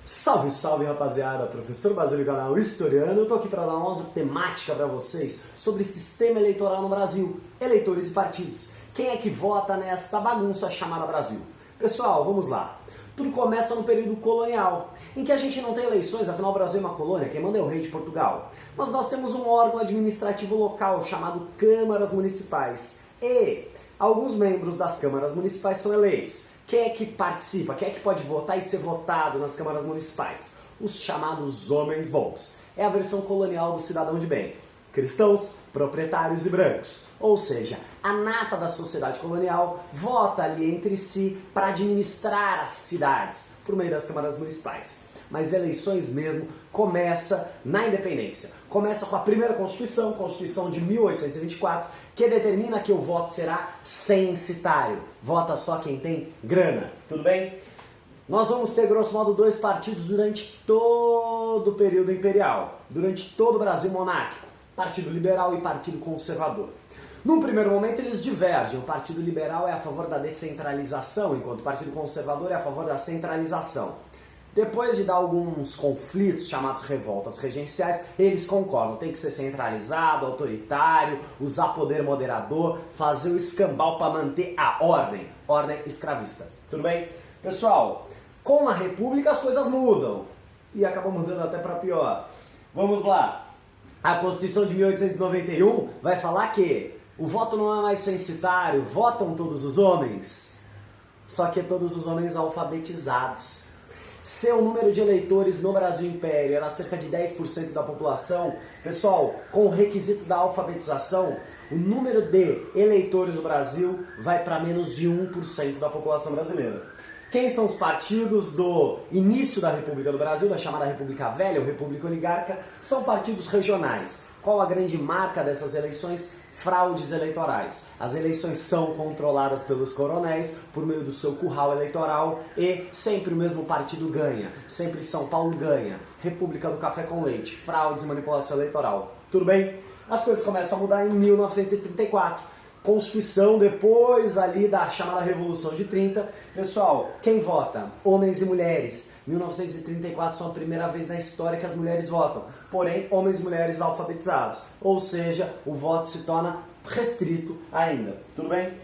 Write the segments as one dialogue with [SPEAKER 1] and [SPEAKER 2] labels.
[SPEAKER 1] Salve, salve rapaziada, professor Basílio, canal Historiano. Eu tô aqui para dar uma outra temática para vocês sobre sistema eleitoral no Brasil, eleitores e partidos. Quem é que vota nesta bagunça chamada Brasil? Pessoal, vamos lá. Tudo começa no período colonial, em que a gente não tem eleições, afinal o Brasil é uma colônia, quem manda é o rei de Portugal. Mas nós temos um órgão administrativo local chamado Câmaras Municipais e alguns membros das câmaras municipais são eleitos. Quem é que participa? Quem é que pode votar e ser votado nas câmaras municipais? Os chamados homens bons. É a versão colonial do cidadão de bem. Cristãos, proprietários e brancos. Ou seja, a nata da sociedade colonial vota ali entre si para administrar as cidades por meio das câmaras municipais. Mas eleições mesmo começa na independência. Começa com a primeira Constituição, Constituição de 1824, que determina que o voto será censitário. Vota só quem tem grana, tudo bem? Nós vamos ter, grosso modo, dois partidos durante todo o período imperial, durante todo o Brasil monárquico, Partido Liberal e Partido Conservador. Num primeiro momento eles divergem, o Partido Liberal é a favor da descentralização, enquanto o Partido Conservador é a favor da centralização. Depois de dar alguns conflitos chamados revoltas regenciais, eles concordam, tem que ser centralizado, autoritário, usar poder moderador, fazer o escambau para manter a ordem escravista. Tudo bem? Pessoal, com a República as coisas mudam e acabam mudando até para pior. Vamos lá. A Constituição de 1891 vai falar que o voto não é mais censitário, votam todos os homens, só que todos os homens alfabetizados. Seu número de eleitores no Brasil Império era cerca de 10% da população. Pessoal, com o requisito da alfabetização, o número de eleitores no Brasil vai para menos de 1% da população brasileira. Quem são os partidos do início da República do Brasil, da chamada República Velha ou República Oligárquica? São partidos regionais. Qual a grande marca dessas eleições? Fraudes eleitorais. As eleições são controladas pelos coronéis por meio do seu curral eleitoral e sempre o mesmo partido ganha. Sempre São Paulo ganha. República do Café com Leite. Fraudes e manipulação eleitoral. Tudo bem? As coisas começam a mudar em 1934. Constituição depois ali da chamada Revolução de 30. Pessoal, quem vota? Homens e mulheres. 1934 são a primeira vez na história que as mulheres votam. Porém, homens e mulheres alfabetizados. Ou seja, o voto se torna restrito ainda. Tudo bem?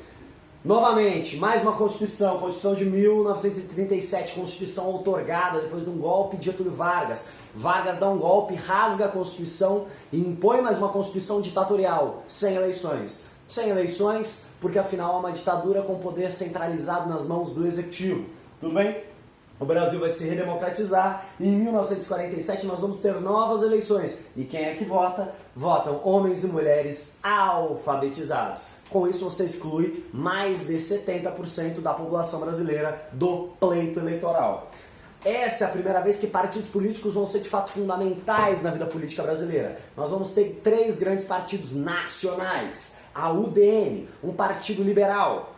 [SPEAKER 1] Novamente, mais uma Constituição. Constituição de 1937. Constituição outorgada depois de um golpe de Getúlio Vargas. Vargas dá um golpe, rasga a Constituição e impõe mais uma Constituição ditatorial, sem eleições. Sem eleições, porque afinal é uma ditadura com poder centralizado nas mãos do executivo. Tudo bem? O Brasil vai se redemocratizar e em 1947 nós vamos ter novas eleições. E quem é que vota? Votam homens e mulheres alfabetizados. Com isso você exclui mais de 70% da população brasileira do pleito eleitoral. Essa é a primeira vez que partidos políticos vão ser de fato fundamentais na vida política brasileira. Nós vamos ter três grandes partidos nacionais. A UDN, um partido liberal.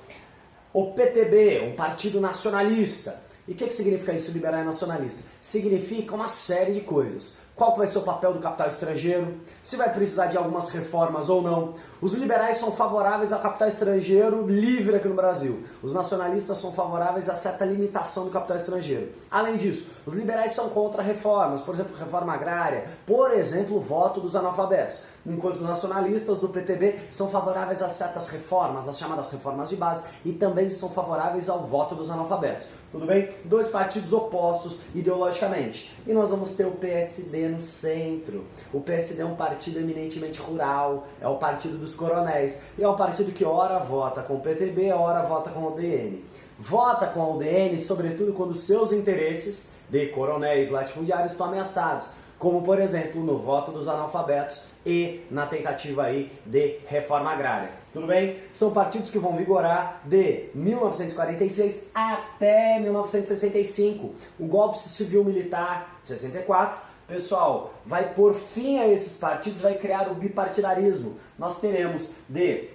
[SPEAKER 1] O PTB, um partido nacionalista. E o que significa isso, liberal e nacionalista? Significa uma série de coisas. Qual que vai ser o papel do capital estrangeiro? Se vai precisar de algumas reformas ou não. Os liberais são favoráveis ao capital estrangeiro livre aqui no Brasil. Os nacionalistas são favoráveis a certa limitação do capital estrangeiro. Além disso, os liberais são contra reformas, por exemplo, reforma agrária, por exemplo, o voto dos analfabetos. Enquanto os nacionalistas do PTB são favoráveis a certas reformas, as chamadas reformas de base, e também são favoráveis ao voto dos analfabetos. Tudo bem? Dois partidos opostos ideologicamente. E nós vamos ter o PSD no centro. O PSD é um partido eminentemente rural, é o partido dos coronéis. E é um partido que ora vota com o PTB, ora vota com o UDN. Vota com a UDN, sobretudo quando seus interesses de coronéis latifundiários estão ameaçados. Como, por exemplo, no voto dos analfabetos e na tentativa aí de reforma agrária. Tudo bem? São partidos que vão vigorar de 1946 até 1965. O golpe civil-militar de 64, pessoal, vai pôr fim a esses partidos, vai criar o bipartidarismo. Nós teremos de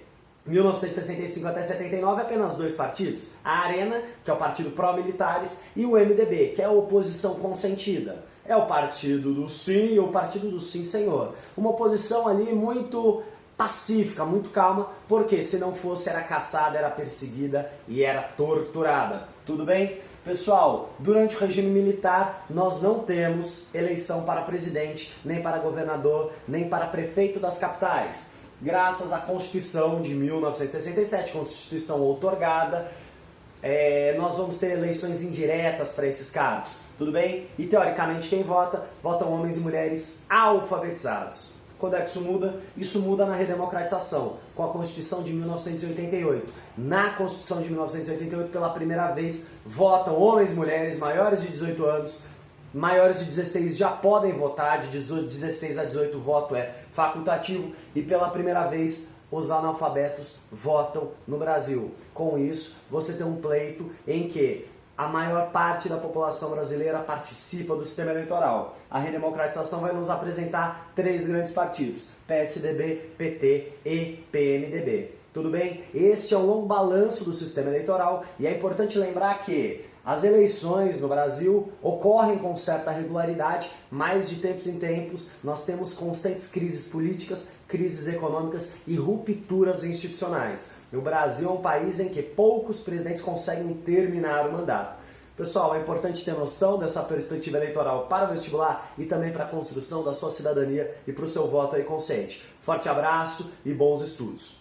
[SPEAKER 1] 1965 até 79 apenas dois partidos, a Arena, que é o partido pró-militares, e o MDB, que é a oposição consentida. É o partido do sim e o partido do sim senhor. Uma oposição ali muito pacífica, muito calma, porque se não fosse era caçada, era perseguida e era torturada. Tudo bem? Pessoal, durante o regime militar, nós não temos eleição para presidente, nem para governador, nem para prefeito das capitais. Graças à Constituição de 1967, Constituição outorgada, nós vamos ter eleições indiretas para esses cargos, tudo bem? E teoricamente quem vota, votam homens e mulheres alfabetizados. Quando é que isso muda? Isso muda na redemocratização, com a Constituição de 1988. Na Constituição de 1988, pela primeira vez, votam homens e mulheres maiores de 18 anos, maiores de 16 já podem votar, de 16 a 18 o voto é facultativo, e pela primeira vez os analfabetos votam no Brasil. Com isso, você tem um pleito em que a maior parte da população brasileira participa do sistema eleitoral. A redemocratização vai nos apresentar 3 grandes partidos: PSDB, PT e PMDB. Tudo bem? Este é um longo balanço do sistema eleitoral e é importante lembrar que as eleições no Brasil ocorrem com certa regularidade, mas de tempos em tempos nós temos constantes crises políticas, crises econômicas e rupturas institucionais. O Brasil é um país em que poucos presidentes conseguem terminar o mandato. Pessoal, é importante ter noção dessa perspectiva eleitoral para o vestibular e também para a construção da sua cidadania e para o seu voto aí consciente. Forte abraço e bons estudos!